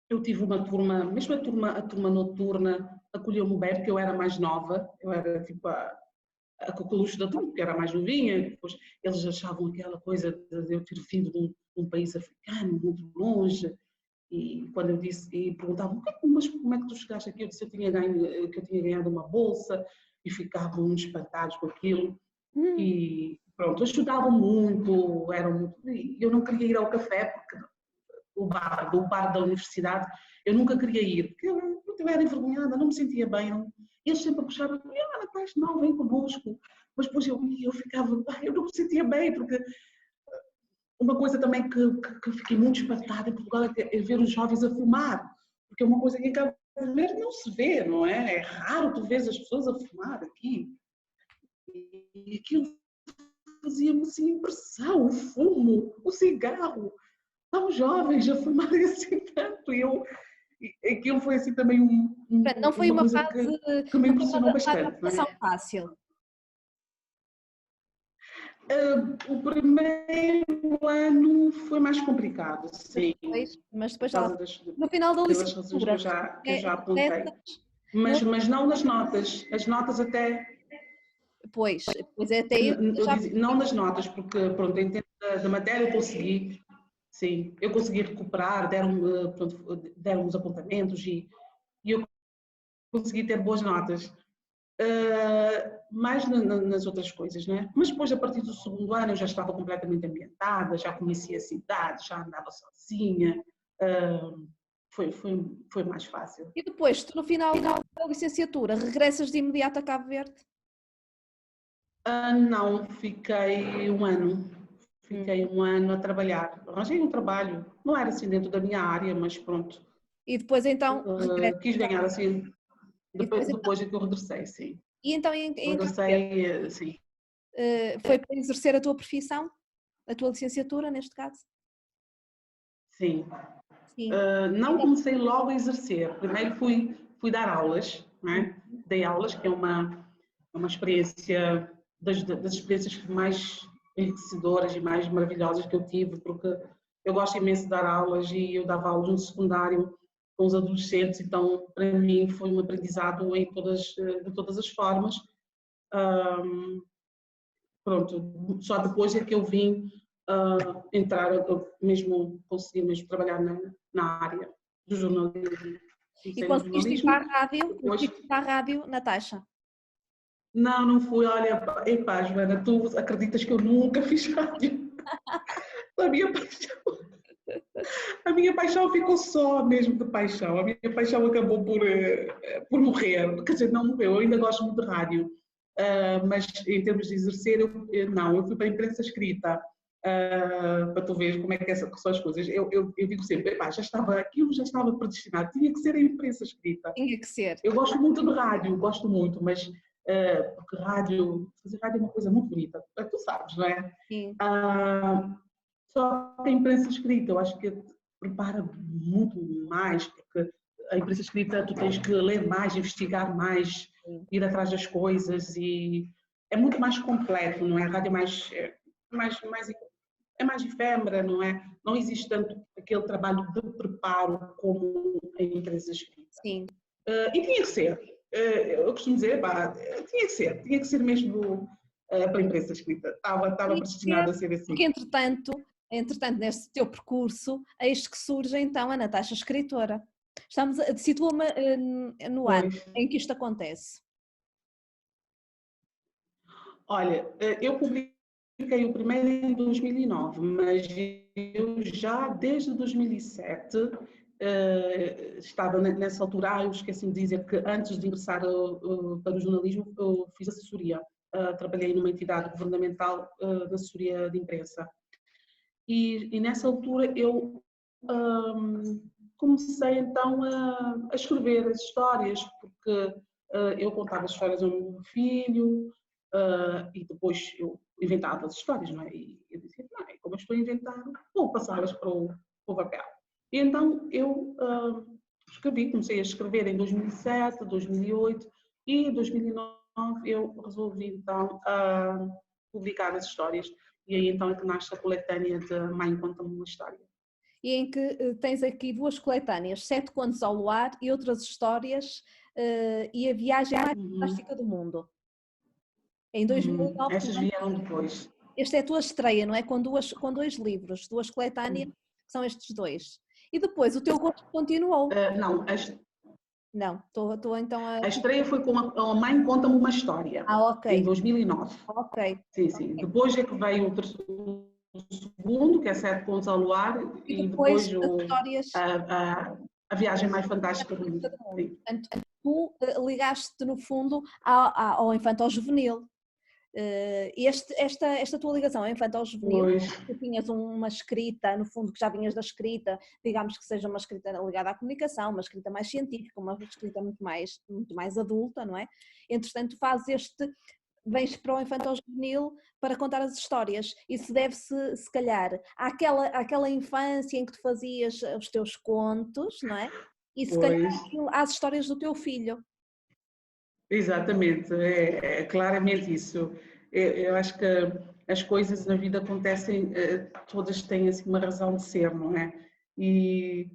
eu tive uma turma, mesmo a turma noturna, acolheu-me bem porque eu era mais nova, eu era tipo a coqueluche da turma, porque era mais novinha, depois eles achavam aquela coisa de eu ter vindo de um país africano, muito longe, e quando eu disse, e perguntavam, mas como é que tu chegaste aqui? Eu disse que eu tinha ganhado uma bolsa, e ficavam muito espantados com aquilo, e pronto, ajudavam muito, eu não queria ir ao café, porque o bar da universidade, eu nunca queria ir, porque eu era envergonhada, não me sentia bem, eles sempre puxavam, Ana, estás mal, vem connosco, mas depois eu ficava, eu não me sentia bem, porque uma coisa também que fiquei muito espantada em Portugal é ver os jovens a fumar, porque é uma coisa que em Cabo Verde não se vê, não é? É raro tu vês as pessoas a fumar aqui. E aquilo fazia-me assim impressão, o fumo, o cigarro, tão jovens a fumarem assim tanto. Aquilo foi assim também Não foi uma coisa que me impressionou bastante. Não foi fácil. O primeiro ano foi mais complicado, sim. Mas depois no final da pelas razões que eu já apontei. Mas não nas notas. As notas até... Pois é até aí. Não nas notas, porque pronto, em termos da matéria eu consegui, sim, eu consegui recuperar, deram os apontamentos e eu consegui ter boas notas. Mais nas outras coisas, né? Mas depois, a partir do segundo ano, eu já estava completamente ambientada, já conhecia a cidade, já andava sozinha, foi mais fácil. E depois, tu no final da licenciatura, regressas de imediato a Cabo Verde? Não, fiquei um ano. Fiquei um ano a trabalhar. Arranjei um trabalho, não era assim dentro da minha área, mas pronto. E depois então quis ganhar assim, depois é que eu regressei, sim. E então regressei, sim. Foi para exercer a tua profissão? A tua licenciatura, neste caso? Sim. Sim. Não comecei logo a exercer. Primeiro fui dar aulas, não é? Dei aulas, que é uma experiência das experiências mais enriquecedoras e mais maravilhosas que eu tive, porque eu gosto imenso de dar aulas e eu dava aulas no secundário com os adolescentes, então para mim foi um aprendizado de todas as formas. Pronto, só depois é que eu vim entrar, eu mesmo consegui mesmo trabalhar na área do jornalismo. E Comecei no conseguiste ir jornalismo, para a rádio? depois... Conseguiste ir para a rádio, Natasha? Não fui, olha, epá, Joana, tu acreditas que eu nunca fiz rádio? A minha paixão, a minha paixão ficou só mesmo de paixão, a minha paixão acabou por morrer, quer dizer, não morreu, eu ainda gosto muito de rádio, mas em termos de exercer, eu fui para a imprensa escrita, para tu veres como é que são as coisas. Eu digo sempre, epá, aquilo já estava predestinado, tinha que ser a imprensa escrita. Tinha que ser. Eu gosto muito de rádio, gosto muito, mas porque fazer rádio é uma coisa muito bonita, tu sabes, não é? Sim. Só que a imprensa escrita, eu acho que prepara muito mais, porque a imprensa escrita tu tens que ler mais, investigar mais, ir atrás das coisas e é muito mais completo, não é? A rádio é mais efêmera, não é? Não existe tanto aquele trabalho de preparo como a imprensa escrita. Sim. E tinha que ser. Eu costumo dizer, tinha que ser mesmo para a imprensa escrita. Estava predestinado a ser assim. Porque entretanto, neste teu percurso, eis que surge então a Natasha escritora. Situa-me no ano em que isto acontece. Olha, eu publiquei o primeiro em 2009, mas eu já desde 2007 estava nessa altura, eu esqueci-me de dizer que antes de ingressar para o jornalismo eu fiz assessoria, trabalhei numa entidade governamental de assessoria de imprensa e nessa altura eu comecei então a escrever as histórias, porque eu contava as histórias ao meu filho e depois eu inventava as histórias, não é? E eu dizia, não, como eu estou a inventar, vou passá-las para o papel. E então eu comecei a escrever em 2007, 2008 e em 2009 eu resolvi então publicar as histórias. E aí então é que nasce a coletânea de Mãe Conta-me uma História. E em que tens aqui duas coletâneas, 7 Contos ao Luar e Outras Histórias e A Viagem Mais Fantástica do Mundo. Em 2009. Estas vieram depois. Esta é a tua estreia, não é? Com dois livros, duas coletâneas, que são estes dois. E depois o teu gosto continuou. Não, estou então a... A estreia foi com a Mãe Conta-me uma História, ok. em 2009. Ok. Sim. Okay. Depois é que veio o segundo, que é 7 Contos ao Luar, e depois a Viagem Mais Fantástica do Mundo. Portanto, tu ligaste-te no fundo ao infanto-juvenil. Esta tua ligação ao infanto-juvenil, tu tinhas uma escrita, no fundo que já vinhas da escrita, digamos que seja uma escrita ligada à comunicação, uma escrita mais científica, uma escrita muito mais adulta, não é? Entretanto, vens para o infanto-juvenil para contar as histórias. Isso deve-se, se calhar, àquela infância em que tu fazias os teus contos, não é? E se calhar às histórias do teu filho. Exatamente, é claramente isso. Eu acho que as coisas na vida acontecem, todas têm assim uma razão de ser, não é? E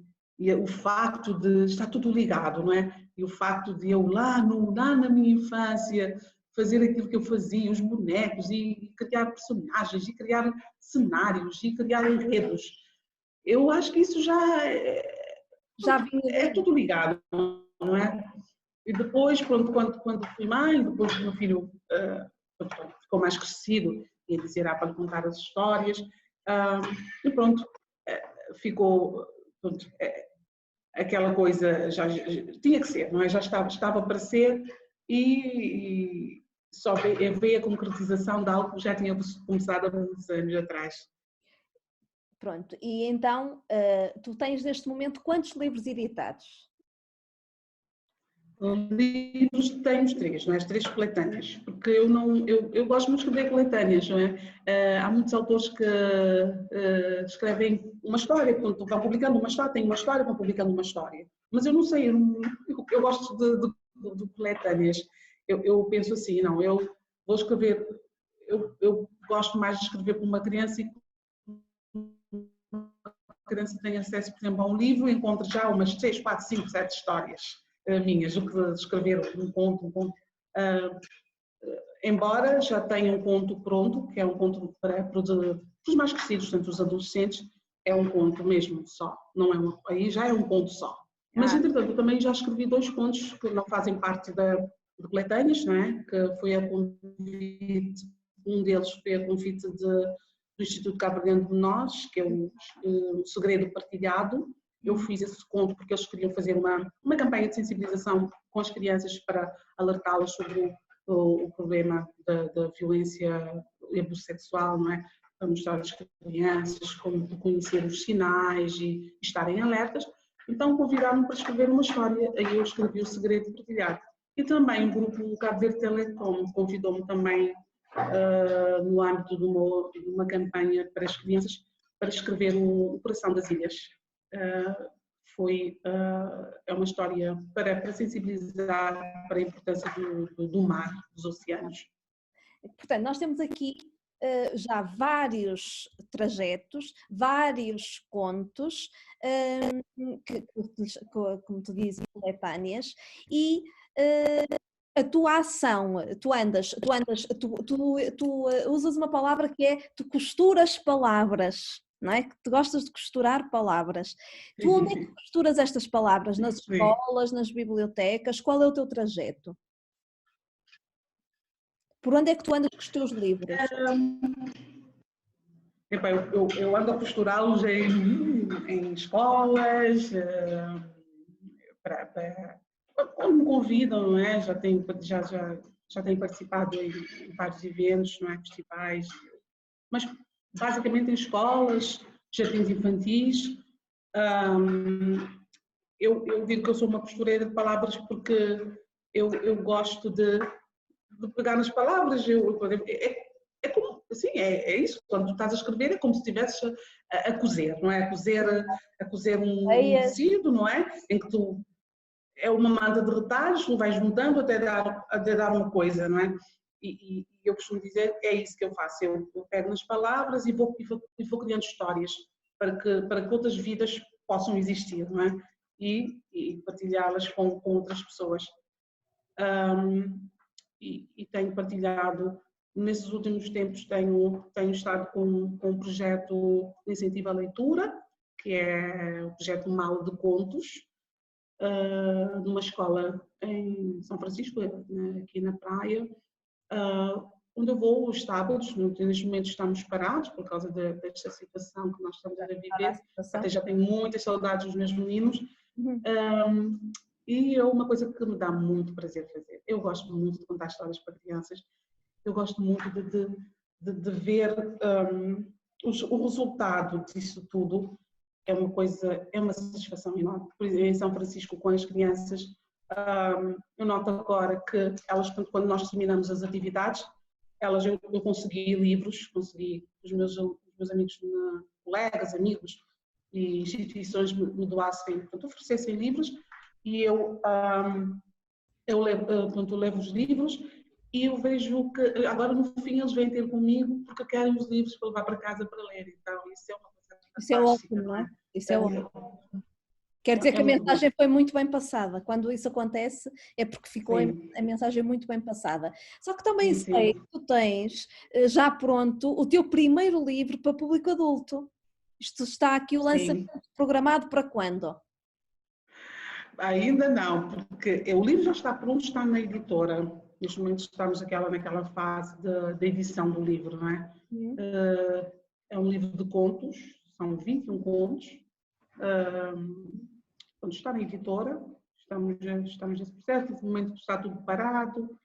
o facto de estar tudo ligado, não é? E o facto de eu lá na minha infância fazer aquilo que eu fazia, os bonecos e criar personagens e criar cenários e criar enredos. Eu acho que isso já é tudo ligado, não é? E depois, pronto, quando fui mãe, depois o meu filho ficou mais crescido, ia dizer, para lhe contar as histórias, e pronto, ficou, pronto, aquela coisa, já tinha que ser, não é? Já estava para ser e só veio a concretização de algo que já tinha começado há muitos anos atrás. Pronto, e então, tu tens neste momento quantos livros editados? livros temos três, não é? As três coletâneas, porque eu gosto muito de escrever coletâneas, não é? Há muitos autores que escrevem uma história, vão publicando uma história, têm uma história, vão publicando uma história. Mas eu não sei, eu gosto de coletâneas. Eu penso assim, não, eu vou escrever, eu gosto mais de escrever para uma criança e a criança tem acesso, por exemplo, a um livro e encontra já umas 6, 4, 5, 7 histórias minhas, do que escrever um conto. Embora já tenha um conto pronto, que é um conto para os mais crescidos, portanto os adolescentes, é um conto mesmo só, não é aí já é um conto só. Mas, entretanto, eu também já escrevi 2 contos que não fazem parte de coletâneas, não é? Que foi a convite, um deles foi a convite do Instituto Cabo Verdeano de Menores, que é o Segredo Partilhado. Eu fiz esse conto porque eles queriam fazer uma campanha de sensibilização com as crianças para alertá-las sobre o problema da violência e abuso sexual, não é? Para mostrar às crianças como reconhecer os sinais e estarem alertas. Então convidaram-me para escrever uma história, aí eu escrevi O Segredo Partilhado. E também o grupo Cabo Verde Telecom convidou-me também no âmbito de uma campanha para as crianças para escrever o Coração das Ilhas. É uma história para sensibilizar para a importância do mar, dos oceanos. Portanto, nós temos aqui já vários trajetos, vários contos, como tu dizes, coletâneas, e a tua ação, tu usas uma palavra que é, tu costuras palavras, não é? Que tu gostas de costurar palavras. Tu onde é que costuras estas palavras? Nas escolas, nas bibliotecas? Qual é o teu trajeto? Por onde é que tu andas com os teus livros? Eu ando a costurá-los em escolas, quando me convidam, não é? Já tenho participado em vários eventos, não é? Festivais, mas basicamente em escolas, jardins infantis. Eu digo que eu sou uma costureira de palavras porque eu gosto de pegar nas palavras. É como, assim, é isso, quando tu estás a escrever é como se estivesses a cozer, não é? A cozer um tecido, não é? Em que tu é uma manta de retalhos, tu vais juntando até dar uma coisa, não é? E eu costumo dizer que é isso que eu faço, eu pego nas palavras e vou criando histórias para que outras vidas possam existir, não é? E partilhá-las com outras pessoas. E tenho partilhado, nesses últimos tempos tenho estado com um projeto de incentivo à leitura, que é o projeto Mal de Contos, numa escola em São Francisco, aqui na praia, onde eu vou os sábados. Neste momento estamos parados por causa desta situação que nós estamos a viver, até já tenho muitas saudades dos meus meninos. E é uma coisa que me dá muito prazer fazer. Eu gosto muito de contar histórias para crianças, eu gosto muito de ver o resultado disso tudo. É uma coisa, é uma satisfação enorme. Por exemplo, em São Francisco, com as crianças, eu noto agora que elas, quando nós terminamos as atividades, eu consegui livros, consegui os meus amigos, colegas, amigos e instituições me doassem, portanto, oferecessem livros, e eu levo os livros e eu vejo que agora no fim eles vêm ter comigo porque querem os livros para levar para casa para ler. Então isso é uma coisa fantástica. Isso é ótimo, não é? Isso é ótimo. Quer dizer que a mensagem foi muito bem passada. Quando isso acontece é porque ficou a mensagem muito bem passada. Só que também sei que tu tens já pronto o teu primeiro livro para público adulto. Isto está aqui o lançamento programado para quando? Ainda não, porque o livro já está pronto, está na editora. Neste momento estamos naquela fase da edição do livro, não é? É um livro de contos, são 21 contos. Quando está na editora, estamos nesse processo. No momento está tudo parado.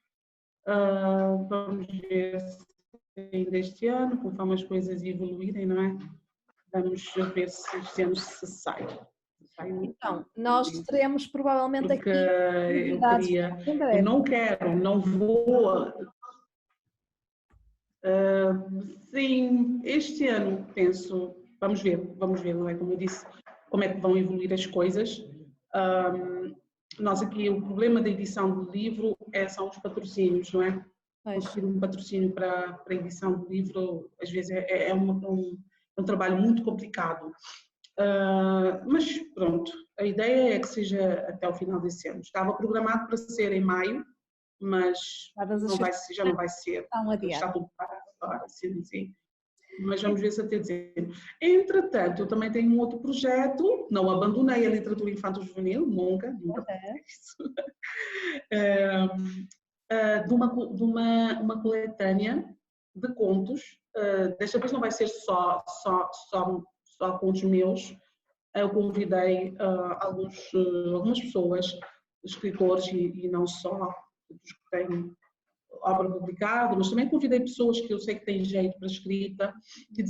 Vamos ver se ainda este ano, conforme as coisas evoluírem, não é? Vamos ver se este ano se sai. Então, nós teremos provavelmente porque aqui eu novidades queria, em eu breve. não vou. Sim, este ano penso, vamos ver, não é? Como eu disse, como é que vão evoluir as coisas. Nós aqui, o problema da edição do livro são os patrocínios, não é? Conseguir um patrocínio para a edição do livro, às vezes é um trabalho muito complicado. Mas pronto, a ideia é que seja até o final desse ano. Estava programado para ser em maio, mas já não vai ser. Está tudo parado agora, sim. Mas vamos ver se até dezembro. Entretanto, eu também tenho um outro projeto, não abandonei a literatura infanto-juvenil, nunca fiz isso, de uma coletânea de contos. Desta vez não vai ser só contos meus. Eu convidei algumas pessoas, escritores e não só, os que têm obra publicada, mas também convidei pessoas que eu sei que têm jeito para escrita e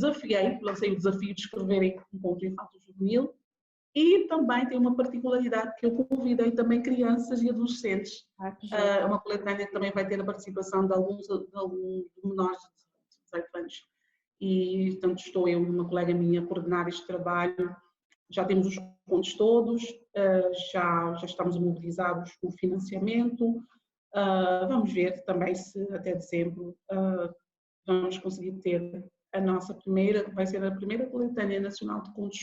lancei o desafio de escreverem um conto infanto-juvenil. E também tem uma particularidade que eu convidei também crianças e adolescentes. Uma coletânea que também vai ter a participação de alguns menores de 18 anos. E, portanto, estou eu e uma colega minha a coordenar este trabalho. Já temos os contos todos, já estamos mobilizados com o financiamento. Vamos ver também se até dezembro vamos conseguir ter vai ser a primeira coletânea nacional de contos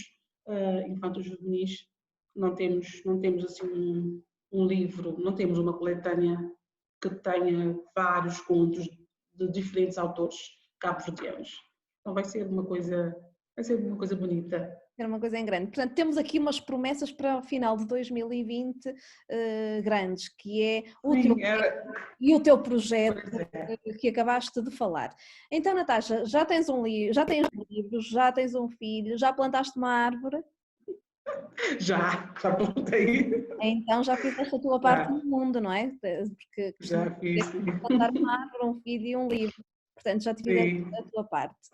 infanto-juvenis. Não temos assim um livro, não temos uma coletânea que tenha vários contos de diferentes autores cabo-verdianos. Então vai ser uma coisa bonita. Era uma coisa em grande. Portanto, temos aqui umas promessas para o final de 2020 grandes, que é o teu projeto que acabaste de falar. Então, Natasha, já tens livros, já tens um filho, já plantaste uma árvore? Já plantei. Então já fizeste a tua parte no mundo, não é? Porque já fiz. Plantar uma árvore, um filho e um livro. Portanto, já tiveste a tua parte.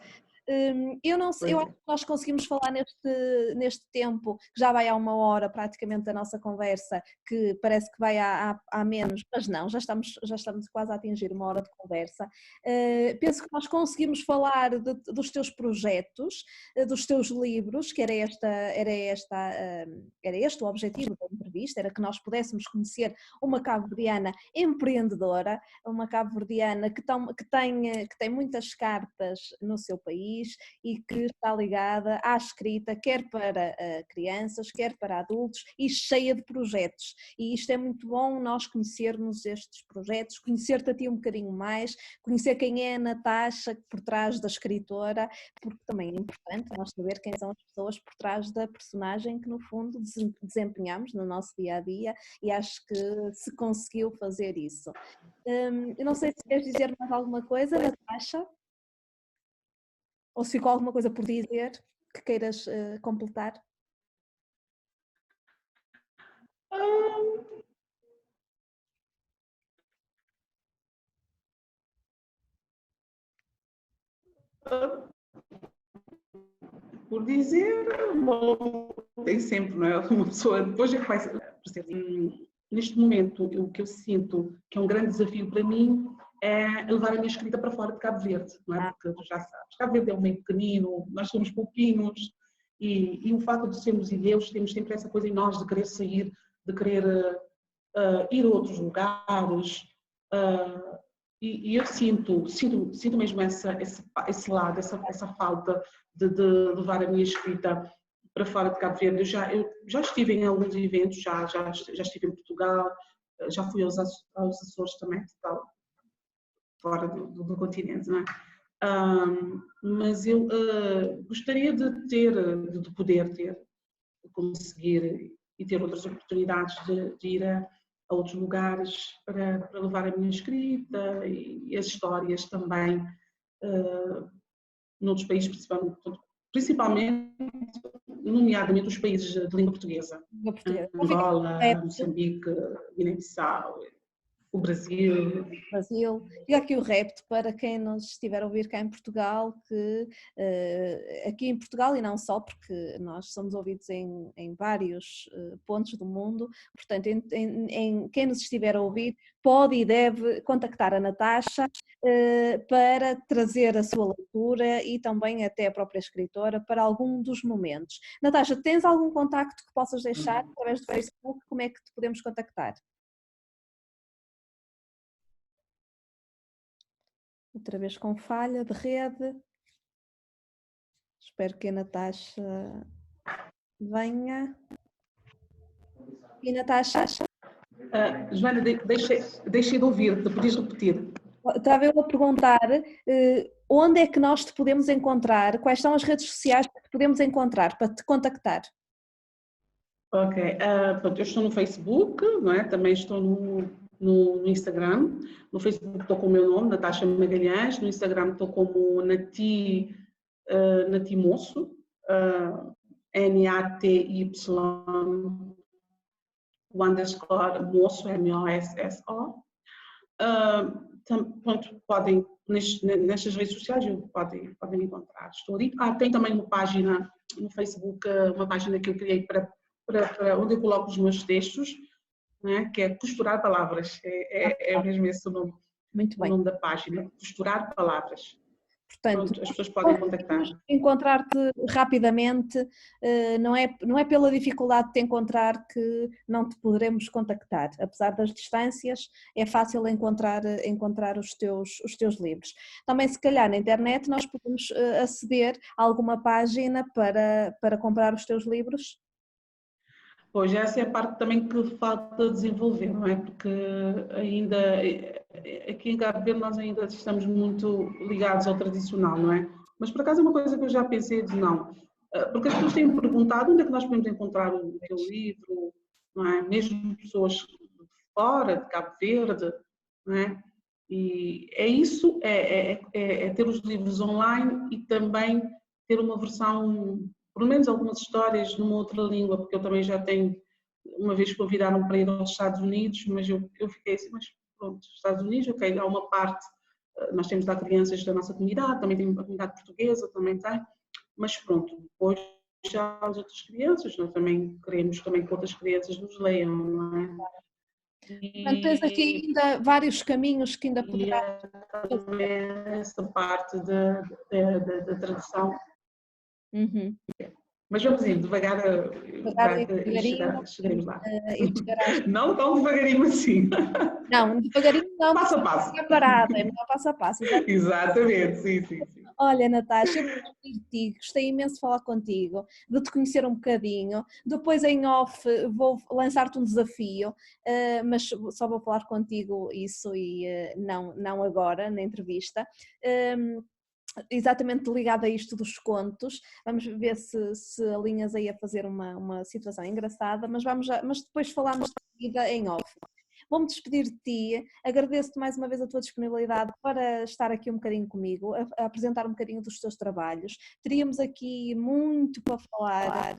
Eu não sei, eu acho que nós conseguimos falar neste tempo, que já vai há 1 hora praticamente da nossa conversa, que parece que vai há menos, mas não, já estamos quase a atingir 1 hora de conversa. Penso que nós conseguimos falar dos teus projetos, dos teus livros, que era este o objetivo da entrevista, era que nós pudéssemos conhecer uma cabo-verdiana empreendedora, uma cabo-verdiana que tem muitas cartas no seu país e que está ligada à escrita, quer para crianças, quer para adultos, e cheia de projetos. E isto é muito bom, nós conhecermos estes projetos, conhecer-te a ti um bocadinho mais, conhecer quem é a Natasha por trás da escritora, porque também é importante nós saber quem são as pessoas por trás da personagem que no fundo desempenhamos no nosso dia-a-dia, e acho que se conseguiu fazer isso. Eu não sei se queres dizer mais alguma coisa, Natasha? Ou se ficou alguma coisa por dizer que queiras completar? Por dizer, bom, tem sempre, não é? Uma pessoa depois é que vai perceber. Neste momento, o que eu sinto que é um grande desafio para mim é levar a minha escrita para fora de Cabo Verde, não é? Porque tu já sabes, Cabo Verde é um meio pequenino, nós somos pouquinhos e o facto de sermos ilhéus, temos sempre essa coisa em nós de querer sair, de querer ir a outros lugares. E eu sinto mesmo esse lado, essa falta de levar a minha escrita para fora de Cabo Verde. Eu já estive em alguns eventos, já estive em Portugal, já fui aos Açores também, tal, fora do continente, não é? Mas eu gostaria de poder conseguir e ter outras oportunidades de ir a outros lugares para levar a minha escrita e as histórias também noutros países, principalmente, nomeadamente os países de língua portuguesa. Angola, Moçambique, Guiné-Bissau, o Brasil. Brasil. Fica aqui o repto para quem nos estiver a ouvir cá em Portugal, que aqui em Portugal e não só, porque nós somos ouvidos em vários pontos do mundo, portanto, quem nos estiver a ouvir pode e deve contactar a Natasha para trazer a sua leitura e também até a própria escritora para algum dos momentos. Natasha, tens algum contacto que possas deixar através do Facebook? Como é que te podemos contactar? Outra vez com falha de rede. Espero que a Natasha venha. E Natasha? Joana, deixei de ouvir-te, podias repetir? Estava eu a perguntar onde é que nós te podemos encontrar, quais são as redes sociais que te podemos encontrar para te contactar? Ok, pronto, eu estou no Facebook, não é? Também estou no Instagram. No Facebook estou com o meu nome, Natasha Magalhães. No Instagram estou como Nati Moço, NATY o underscore moço, MOSSO. Pronto, podem, nestas redes sociais, podem me encontrar. Estou ali. Tem também uma página no Facebook, uma página que eu criei para onde eu coloco os meus textos, né, que é Costurar Palavras. É mesmo esse o nome, Muito bem. o nome da página, Costurar Palavras. Portanto, pronto, as pessoas podem contactar. Encontrar-te rapidamente, não é pela dificuldade de te encontrar que não te poderemos contactar. Apesar das distâncias, é fácil encontrar os teus livros. Também, se calhar, na internet nós podemos aceder a alguma página para comprar os teus livros. Pois, essa é a parte também que falta desenvolver, não é? Porque ainda, aqui em Cabo Verde, nós ainda estamos muito ligados ao tradicional, não é? Mas, por acaso, é uma coisa que eu já pensei de não. Porque as pessoas têm perguntado onde é que nós podemos encontrar o teu livro, não é? Mesmo pessoas de fora, de Cabo Verde, não é? E é isso, é ter os livros online e também ter uma versão, pelo menos algumas histórias numa outra língua, porque eu também já tenho, uma vez convidaram para ir aos Estados Unidos, mas eu fiquei assim, mas pronto, Estados Unidos, ok, há uma parte, nós temos lá crianças da nossa comunidade, também tem uma comunidade portuguesa, também tem, mas pronto, depois já as outras crianças, nós também queremos também que outras crianças nos leiam, não é? Portanto, tens aqui ainda vários caminhos que ainda poderás fazer. Essa parte da tradução. Uhum. Mas vamos ir devagar e chegaremos lá. Não tão devagarinho assim. Não, devagarinho não. Passo a passo. É parado, é melhor passo a passo. Exatamente, sim. Olha, Natasha, eu gostei imenso de falar contigo, de te conhecer um bocadinho. Depois, em off, vou lançar-te um desafio, mas só vou falar contigo isso e não agora, na entrevista. Exatamente ligado a isto dos contos, vamos ver se alinhas aí a fazer uma situação engraçada, mas depois falamos de vida em off. Vou-me despedir de ti, agradeço-te mais uma vez a tua disponibilidade para estar aqui um bocadinho comigo, a apresentar um bocadinho dos teus trabalhos. Teríamos aqui muito para falar,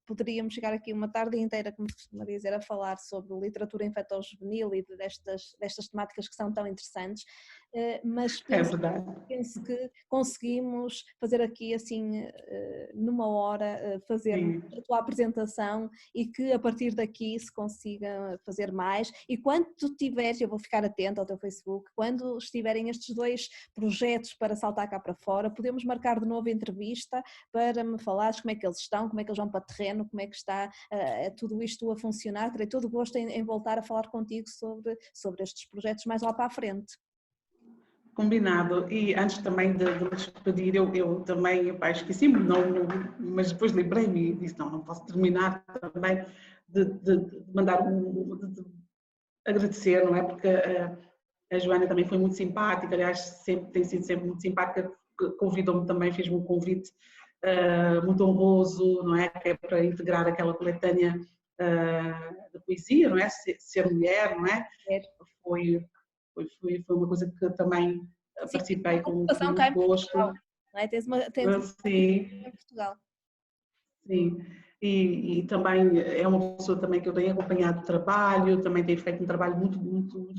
poderíamos chegar aqui uma tarde inteira, como se costuma dizer, a falar sobre literatura infantil-juvenil e destas temáticas que são tão interessantes, mas penso que conseguimos fazer aqui assim, numa hora, fazer a tua apresentação e que a partir daqui se consiga fazer mais. E quando tu tiveres, eu vou ficar atenta ao teu Facebook, quando estiverem estes dois projetos para saltar cá para fora, podemos marcar de novo a entrevista para me falares como é que eles estão, como é que eles vão para terreno, como é que está tudo isto a funcionar. Terei todo o gosto em voltar a falar contigo sobre estes projetos mais lá para a frente. Combinado. E antes também de me despedir, eu também, esqueci-me, mas depois lembrei-me e disse, não posso terminar também de mandar de agradecer, não é? Porque a Joana também foi muito simpática, aliás, tem sido sempre muito simpática, convidou-me também, fez-me um convite muito honroso, não é? Que é para integrar aquela coletânea de poesia, não é? Ser mulher, não é? Foi uma coisa que eu também participei com muito gosto. Não é? Tens uma Sim. em Portugal. Sim. e também é uma pessoa também que eu tenho acompanhado o trabalho, também tem feito um trabalho muito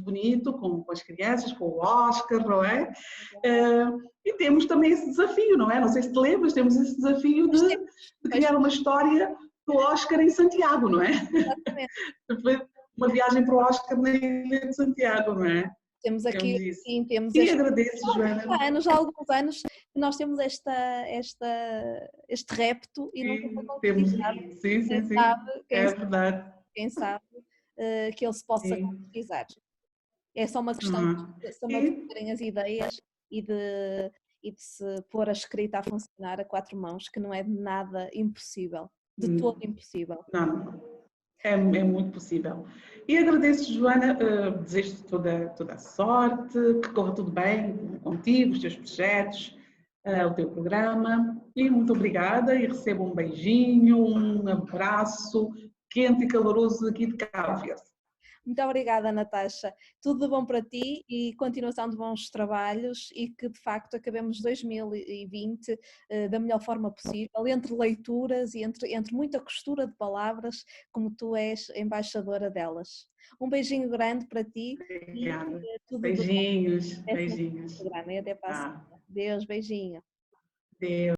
bonito com as crianças, com o Oscar, não é? E temos também esse desafio, não é? Não sei se te lembras, temos esse desafio de criar uma história do Oscar em Santiago, não é? Exatamente. Uma viagem para o Oscar na Ilha de Santiago, não é? Temos aqui, isso. sim, temos E agradeço, Joana. há alguns anos que nós temos este repto e nunca foi Temos, concretizado. sim. É verdade. Quem sabe que ele se possa Sim. concretizar. É só uma questão de se amadurarem as ideias e de se pôr a escrita a funcionar a quatro mãos, que não é de nada impossível, de todo impossível. Não, é muito possível. E agradeço, Joana, desejo-te toda a sorte, que corra tudo bem contigo, os teus projetos, o teu programa. E muito obrigada e recebo um beijinho, um abraço quente e caloroso aqui de Cabo Verde. Muito obrigada, Natasha. Tudo de bom para ti e continuação de bons trabalhos e que de facto acabemos 2020 da melhor forma possível, entre leituras e entre muita costura de palavras, como tu és embaixadora delas. Um beijinho grande para ti. Obrigada. E tudo Beijinhos, de bom. beijinhos. E até para a semana. Deus, beijinho. Deus.